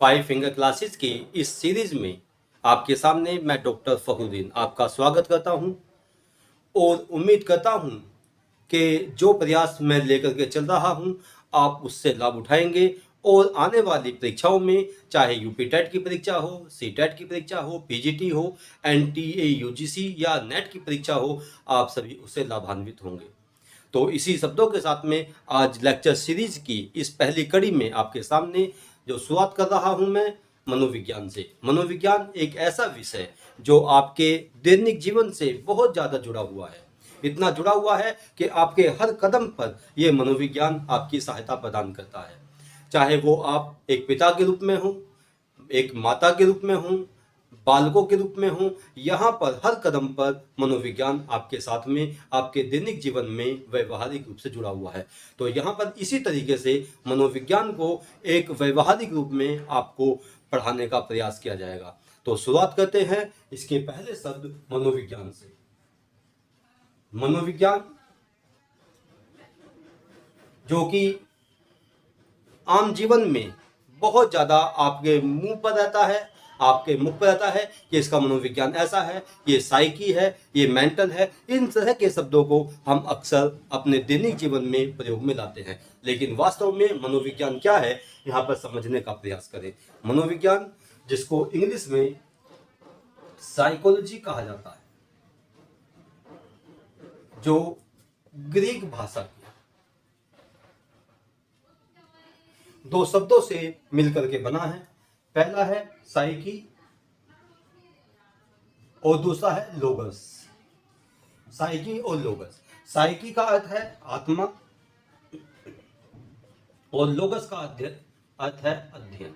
Five finger classes की इस series में आपके सामने मैं डॉक्टर फखरुद्दीन आपका स्वागत करता हूं और उम्मीद करता हूं कि जो प्रयास मैं लेकर के चल रहा हूं आप उससे लाभ उठाएंगे और आने वाली परीक्षाओं में, चाहे यूपी टेट की परीक्षा हो, सी टेट की परीक्षा हो, पीजीटी हो, एनटीए यूजीसी या नेट की परीक्षा हो, आप सभी उससे लाभान्वित होंगे। तो इसी शब्दों के साथ में आज लेक्चर सीरीज की इस पहली कड़ी में आपके सामने जो शुरुआत कर रहा हूं मैं मनोविज्ञान से। मनोविज्ञान एक ऐसा विषय जो आपके दैनिक जीवन से बहुत ज़्यादा जुड़ा हुआ है, इतना जुड़ा हुआ है कि आपके हर कदम पर यह मनोविज्ञान आपकी सहायता प्रदान करता है। चाहे वो आप एक पिता के रूप में हो, एक माता के रूप में हूँ, बालकों के रूप में हूँ, यहाँ पर हर कदम पर मनोविज्ञान आपके साथ में आपके दैनिक जीवन में व्यवहारिक रूप से जुड़ा हुआ है। तो यहाँ पर इसी तरीके से मनोविज्ञान को एक व्यवहारिक रूप में आपको पढ़ाने का प्रयास किया जाएगा। तो शुरुआत करते हैं इसके पहले शब्द मनोविज्ञान से। मनोविज्ञान जो कि आम जीवन में बहुत ज़्यादा आपके मुंह पर रहता है, आपके मुख पर रहता है कि इसका मनोविज्ञान ऐसा है, ये साइकी है, ये मेंटल है। इन तरह के शब्दों को हम अक्सर अपने दैनिक जीवन में प्रयोग में लाते हैं, लेकिन वास्तव में मनोविज्ञान क्या है यहाँ पर समझने का प्रयास करें। मनोविज्ञान, जिसको इंग्लिश में साइकोलॉजी कहा जाता है, जो ग्रीक भाषा की दो शब्दों से मिलकर के बना है। पहला है साइकी और दूसरा है लोगस। साइकी और लोगस। साइकी का अर्थ है आत्मा और लोगस का अर्थ है अध्ययन,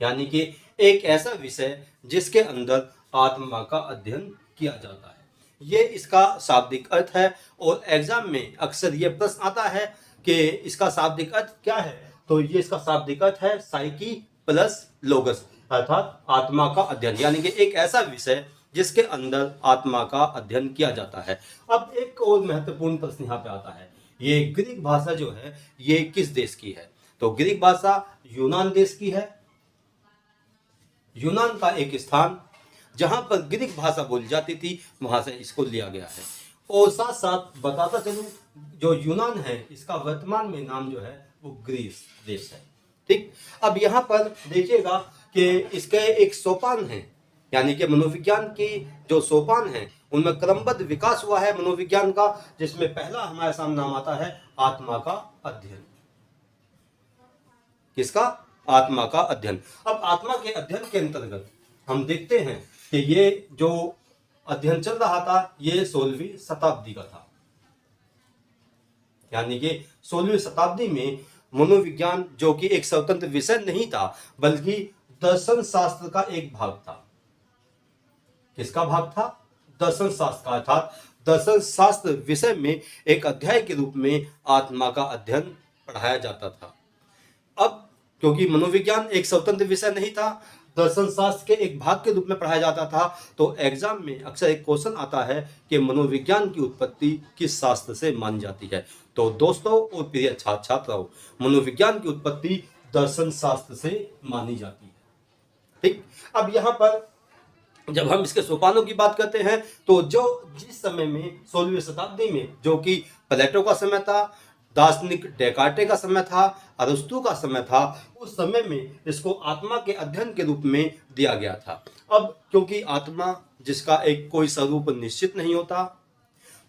यानी कि एक ऐसा विषय जिसके अंदर आत्मा का अध्ययन किया जाता है। ये इसका शाब्दिक अर्थ है और एग्जाम में अक्सर ये प्रश्न आता है कि इसका शाब्दिक अर्थ क्या है। तो ये इसका शाब्दिक अर्थ है साइकी प्लस लोगस, अर्थात आत्मा का अध्ययन, यानी कि एक ऐसा विषय जिसके अंदर आत्मा का अध्ययन किया जाता है। अब एक और महत्वपूर्ण प्रश्न यहाँ पे आता है, ये ग्रीक भाषा जो है ये किस देश की है। तो ग्रीक भाषा यूनान देश की है। यूनान का एक स्थान जहां पर ग्रीक भाषा बोली जाती थी, वहां से इसको लिया गया है। और साथ साथ बताता चलूं, जो यूनान है इसका वर्तमान में नाम जो है वो ग्रीस देश है। ठीक, अब यहाँ पर देखिएगा कि इसके एक सोपान है, यानी कि मनोविज्ञान की जो सोपान है उनमें क्रमबद्ध विकास हुआ है मनोविज्ञान का, जिसमें पहला हमारे सामने नाम आता है आत्मा का अध्ययन। किसका? आत्मा का अध्ययन। अब आत्मा के अध्ययन के अंतर्गत हम देखते हैं कि ये जो अध्ययन चल रहा था ये 16वीं शताब्दी का था, यानी कि 16वीं शताब्दी में मनोविज्ञान, जो कि एक स्वतंत्र विषय नहीं था बल्कि दर्शन शास्त्र का एक भाग था। किसका भाग था? दर्शन शास्त्र का, अर्थात दर्शन शास्त्र विषय में एक अध्याय के रूप में आत्मा का अध्ययन पढ़ाया जाता था। अब क्योंकि मनोविज्ञान एक स्वतंत्र विषय नहीं था, दर्शन शास्त्र के एक भाग के रूप में पढ़ाया जाता था, तो एग्जाम में अक्सर एक क्वेश्चन आता है कि मनोविज्ञान की उत्पत्ति किस शास्त्र से मानी जाती है। तो दोस्तों और प्रिय छात्र छात्राओं, मनोविज्ञान की उत्पत्ति दर्शन शास्त्र से मानी जाती है। ठीक, अब यहाँ पर जब हम इसके सोपानों की बात करते हैं तो जो जिस समय में 16वीं शताब्दी में, जो कि प्लेटो का समय था, दार्शनिक डेकार्टे का समय था, अरस्तु का समय था, उस समय में इसको आत्मा के अध्ययन के रूप में दिया गया था। अब क्योंकि आत्मा जिसका एक कोई स्वरूप निश्चित नहीं होता,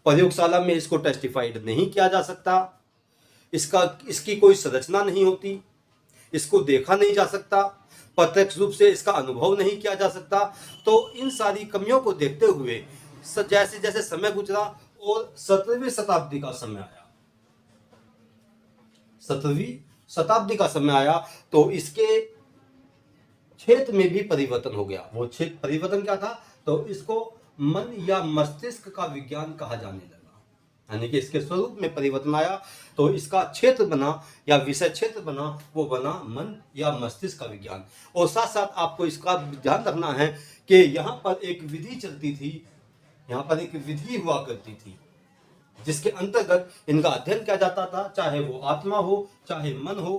प्रयोगशाला में इसको टेस्टिफाइड नहीं किया जा सकता, इसकी कोई संरचना नहीं होती, इसको देखा नहीं जा सकता, प्रत्यक्ष रूप से इसका अनुभव नहीं किया जा सकता, तो इन सारी कमियों को देखते हुए जैसे जैसे समय गुजरा और 17वीं शताब्दी का समय आया, 17वीं शताब्दी का समय आया, तो इसके क्षेत्र में भी परिवर्तन हो गया। वो क्षेत्र परिवर्तन क्या था? तो इसको मन या मस्तिष्क का विज्ञान कहा जाने लगा, यानी कि इसके स्वरूप में परिवर्तन आया। तो इसका क्षेत्र बना या विषय क्षेत्र बना, वो बना मन या मस्तिष्क का विज्ञान। और साथ साथ आपको इसका ध्यान रखना है कि यहाँ पर एक विधि चलती थी, यहाँ पर एक विधि हुआ करती थी जिसके अंतर्गत इनका अध्ययन किया जाता था, चाहे वो आत्मा हो चाहे मन हो।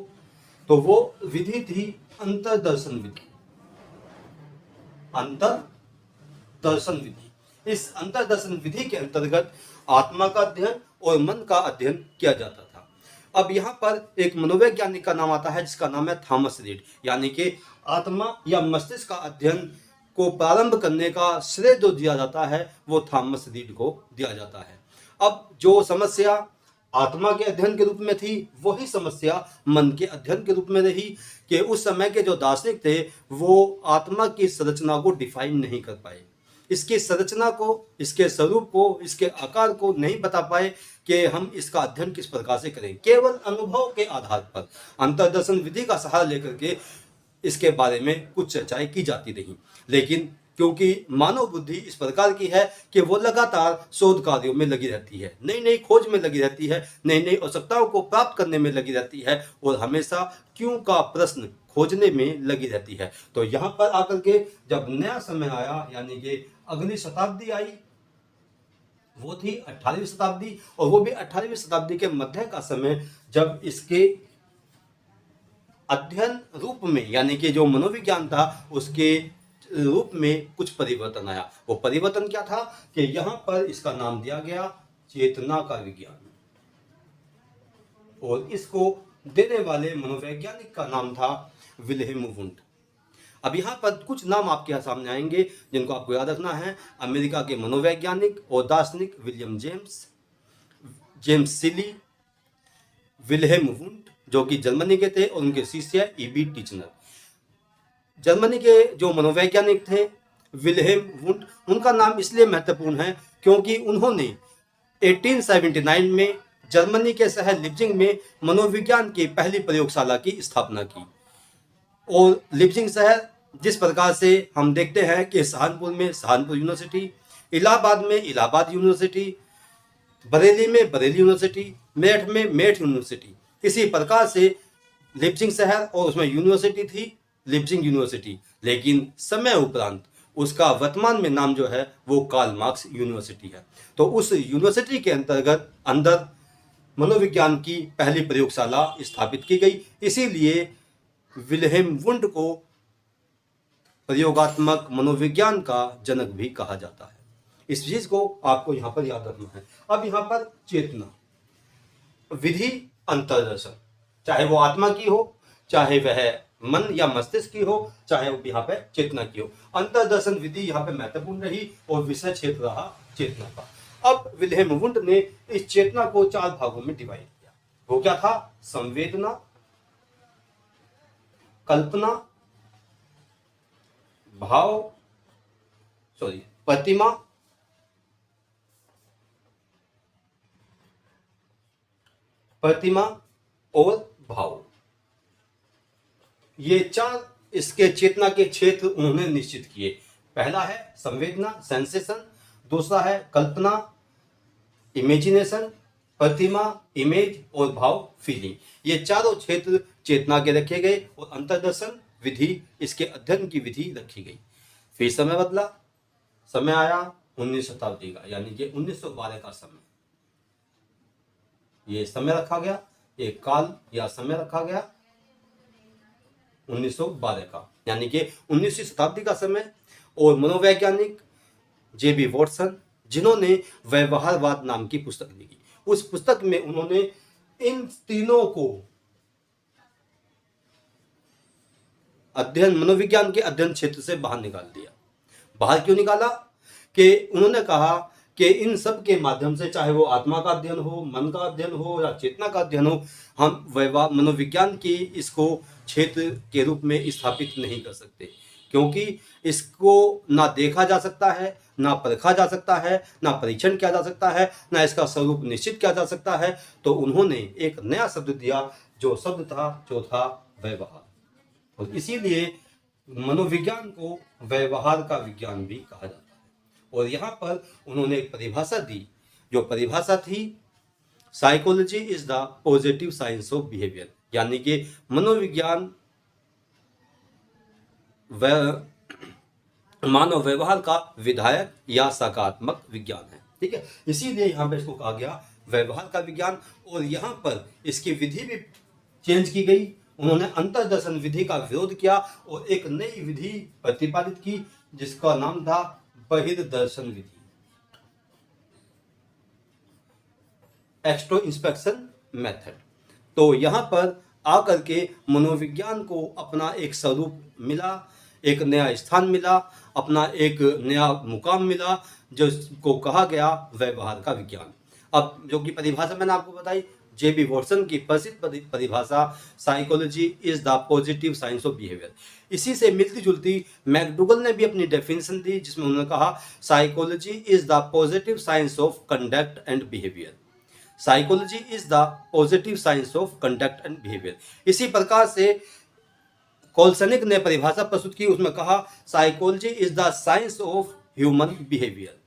तो वो विधि थी अंतर्दर्शन विधि। अंतर्दर्शन विधि, इस अंतर्दर्शन विधि के अंतर्गत आत्मा का अध्ययन और मन का अध्ययन किया जाता था। अब यहाँ पर एक मनोवैज्ञानिक का नाम आता है जिसका नाम है थॉमस रीड, यानी कि आत्मा या मस्तिष्क का अध्ययन को प्रारंभ करने का श्रेय जो दिया जाता है वो थॉमस रीड को दिया जाता है। अब जो समस्या आत्मा के अध्ययन के रूप में थी वही समस्या मन के अध्ययन के रूप में रही कि उस समय के जो दार्शनिक थे वो आत्मा की संरचना को डिफाइन नहीं कर पाए, इसकी संरचना को, इसके स्वरूप को, इसके आकार को नहीं बता पाए कि हम इसका अध्ययन किस प्रकार से करें। केवल अनुभव के आधार पर अंतर्दर्शन विधि का सहारा लेकर के इसके बारे में कुछ चर्चाएं की जाती रही, लेकिन क्योंकि मानव बुद्धि इस प्रकार की है कि वो लगातार शोध कार्यों में लगी रहती है, नई नई खोज में लगी रहती है, नई नई आवश्यकताओं को प्राप्त करने में लगी रहती है और हमेशा क्यों का प्रश्न खोजने में लगी रहती है। तो यहाँ पर आकर के जब नया समय आया, यानी कि अगली शताब्दी आई, वो थी 18वीं शताब्दी, और वो भी 18वीं शताब्दी के मध्य का समय, जब इसके अध्ययन रूप में, यानी कि जो मनोविज्ञान था उसके रूप में कुछ परिवर्तन आया। वो परिवर्तन क्या था कि यहाँ पर इसका नाम दिया गया चेतना का विज्ञान, और इसको देने वाले मनोवैज्ञानिक का नाम था विल्हेम वुंड। अब यहाँ पर कुछ नाम आपके सामने आएंगे जिनको आपको याद रखना है। अमेरिका के मनोवैज्ञानिक और दार्शनिक विलियम जेम्स सिली, विल्हेम वुंड जो कि जर्मनी के थे, और उनके शिष्य ईबी टिचनर। जर्मनी के जो मनोवैज्ञानिक थे विल्हेम वुंड, उनका नाम इसलिए महत्वपूर्ण है क्योंकि उन्होंने 1879 में जर्मनी के शहर लिप्जिंग में मनोविज्ञान की पहली प्रयोगशाला की स्थापना की। और लिप्जिंग शहर, जिस प्रकार से हम देखते हैं कि सहारनपुर में सहारनपुर यूनिवर्सिटी, इलाहाबाद में इलाहाबाद यूनिवर्सिटी, बरेली में बरेली यूनिवर्सिटी, मेरठ में मेरठ यूनिवर्सिटी, इसी प्रकार से लिप्जिंग शहर और उसमें यूनिवर्सिटी थी लिप्जिंग यूनिवर्सिटी, लेकिन समय उपरांत उसका वर्तमान में नाम जो है वो कार्ल मार्क्स यूनिवर्सिटी है। तो उस यूनिवर्सिटी के अंदर मनोविज्ञान की पहली प्रयोगशाला स्थापित की गई, इसीलिए विल्हेम वुंड को प्रयोगात्मक मनोविज्ञान का जनक भी कहा जाता है। इस चीज को आपको यहाँ पर याद रखना है। अब यहाँ पर चेतना विधि अंतर्दर्शन, चाहे वो आत्मा की हो, चाहे वह मन या मस्तिष्क की हो, चाहे वो यहाँ पे चेतना की हो, अंतर्दर्शन विधि यहाँ पे महत्वपूर्ण रही और विषय क्षेत्र रहा चेतना का। अब विल्हेम वुंड ने इस चेतना को 4 भागों में डिवाइड किया। वो क्या था? संवेदना, कल्पना, प्रतिमा, और भाव। ये 4 इसके चेतना के क्षेत्र उन्होंने निश्चित किए। पहला है संवेदना, सेंसेशन, दूसरा है कल्पना, इमेजिनेशन, प्रतिमा, इमेज, और भाव, फीलिंग। ये चारों क्षेत्र चेतना के रखे गए और अंतर्दर्शन विधि, इसके अध्ययन की विधि रखी गई। फिर समय बदला, समय आया 19वीं शताब्दी का, यानी कि 1912 का समय। ये समय रखा गया, एक काल या समय रखा गया 1912 का, यानी कि 19वीं शताब्दी का समय। और मनोवैज्ञानिक जेबी वॉटसन, जिन्होंने व्यवहारवाद नाम की पुस्तक लिखी, उस पुस्तक में उन्होंने इन तीनों को अध्ययन, मनोविज्ञान के अध्ययन क्षेत्र से बाहर निकाल दिया। बाहर क्यों निकाला? कि उन्होंने कहा कि इन सब के माध्यम से, चाहे वो आत्मा का अध्ययन हो, मन का अध्ययन हो या चेतना का अध्ययन हो, हम मनोविज्ञान की इसको क्षेत्र के रूप में स्थापित नहीं कर सकते, क्योंकि इसको ना देखा जा सकता है, ना परखा जा सकता है, ना परीक्षण किया जा सकता है, ना इसका स्वरूप निश्चित किया जा सकता है। तो उन्होंने एक नया शब्द दिया, जो शब्द था व्यवहार, और इसीलिए मनोविज्ञान को व्यवहार का विज्ञान भी कहा जाता है। और यहाँ पर उन्होंने एक परिभाषा दी, जो परिभाषा थी psychology is the positive science of behaviour, यानी कि मनोविज्ञान मानव व्यवहार का विधायक या सकारात्मक विज्ञान है। ठीक है, इसीलिए यहाँ पे इसको कहा गया व्यवहार का विज्ञान। और यहाँ पर इसकी विधि भी चेंज की गई उन्होंने अंतर्दर्शन विधि का विरोध किया और एक नई विधि प्रतिपादित की जिसका नाम था बहिर्दर्शन विधि, एक्सट्रो इंस्पेक्शन मेथड। तो यहाँ पर आकर के मनोविज्ञान को अपना एक स्वरूप मिला, एक नया स्थान मिला, अपना एक नया मुकाम मिला, जिसको कहा गया व्यवहार का विज्ञान। अब जो कि परिभाषा मैंने आपको बताई, जेबी वॉटसन की प्रसिद्ध परिभाषा psychology is the positive science of behaviour. इसी से मिलती जुलती मैकडूगल ने भी अपनी डेफिनेशन दी, जिसमें उन्होंने कहा psychology is the positive science of conduct and behaviour. Psychology is the positive science of conduct and behaviour. इसी प्रकार से कोलसनिक ने परिभाषा प्रस्तुत की, उसमें कहा psychology is the science of human behaviour.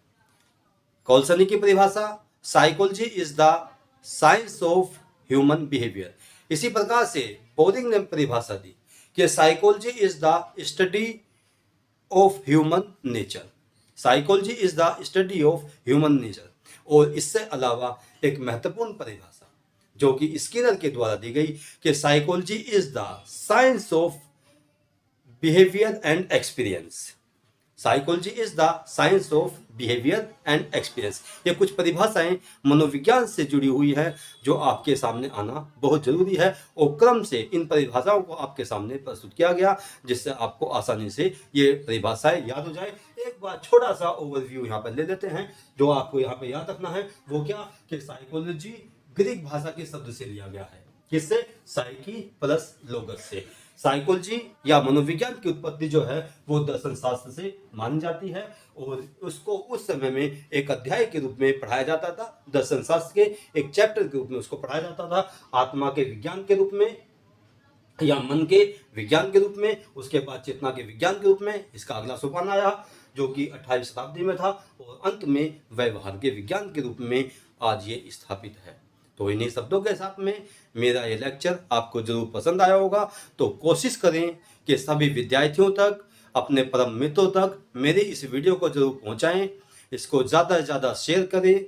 कोलसनी की परिभाषा psychology is the science of human behaviour. इसी प्रकार से बोरिंग ने परिभाषा दी कि psychology is the study of human nature. Psychology is the study of human nature. और इससे अलावा एक महत्वपूर्ण परिभाषा जो कि स्किनर के द्वारा दी गई कि psychology is the science of behaviour and experience. Psychology is the science of behaviour and experience. ये कुछ परिभाषाएं मनोविज्ञान से जुड़ी हुई है जो आपके सामने आना बहुत जरूरी है, और क्रम से इन परिभाषाओं को आपके सामने प्रस्तुत किया गया जिससे आपको आसानी से ये परिभाषाएं याद हो जाए। एक बार छोटा सा ओवरव्यू यहाँ पर ले लेते हैं। जो आपको यहाँ पे याद रखना है वो क्या कि साइकोलॉजी ग्रीक भाषा के शब्द से लिया गया है। किससे? साइकी प्लस लोगस से। साइकोलॉजी या मनोविज्ञान की उत्पत्ति जो है वो दर्शन शास्त्र से मानी जाती है और उसको उस समय में एक अध्याय के रूप में पढ़ाया जाता था। दर्शन शास्त्र के एक चैप्टर के रूप में उसको पढ़ाया जाता था, आत्मा के विज्ञान के रूप में या मन के विज्ञान के रूप में, उसके बाद चेतना के विज्ञान के रूप में इसका अगला सोपान आया जो कि 18वीं शताब्दी में था, और अंत में व्यवहार के विज्ञान के रूप में आज ये स्थापित है। तो इन्हीं शब्दों के साथ में मेरा ये लेक्चर आपको जरूर पसंद आया होगा। तो कोशिश करें कि सभी विद्यार्थियों तक, अपने परम मित्रों तक मेरे इस वीडियो को जरूर पहुंचाएं। इसको ज़्यादा से ज़्यादा शेयर करें,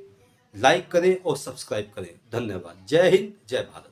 लाइक करें और सब्सक्राइब करें। धन्यवाद। जय हिंद, जय भारत।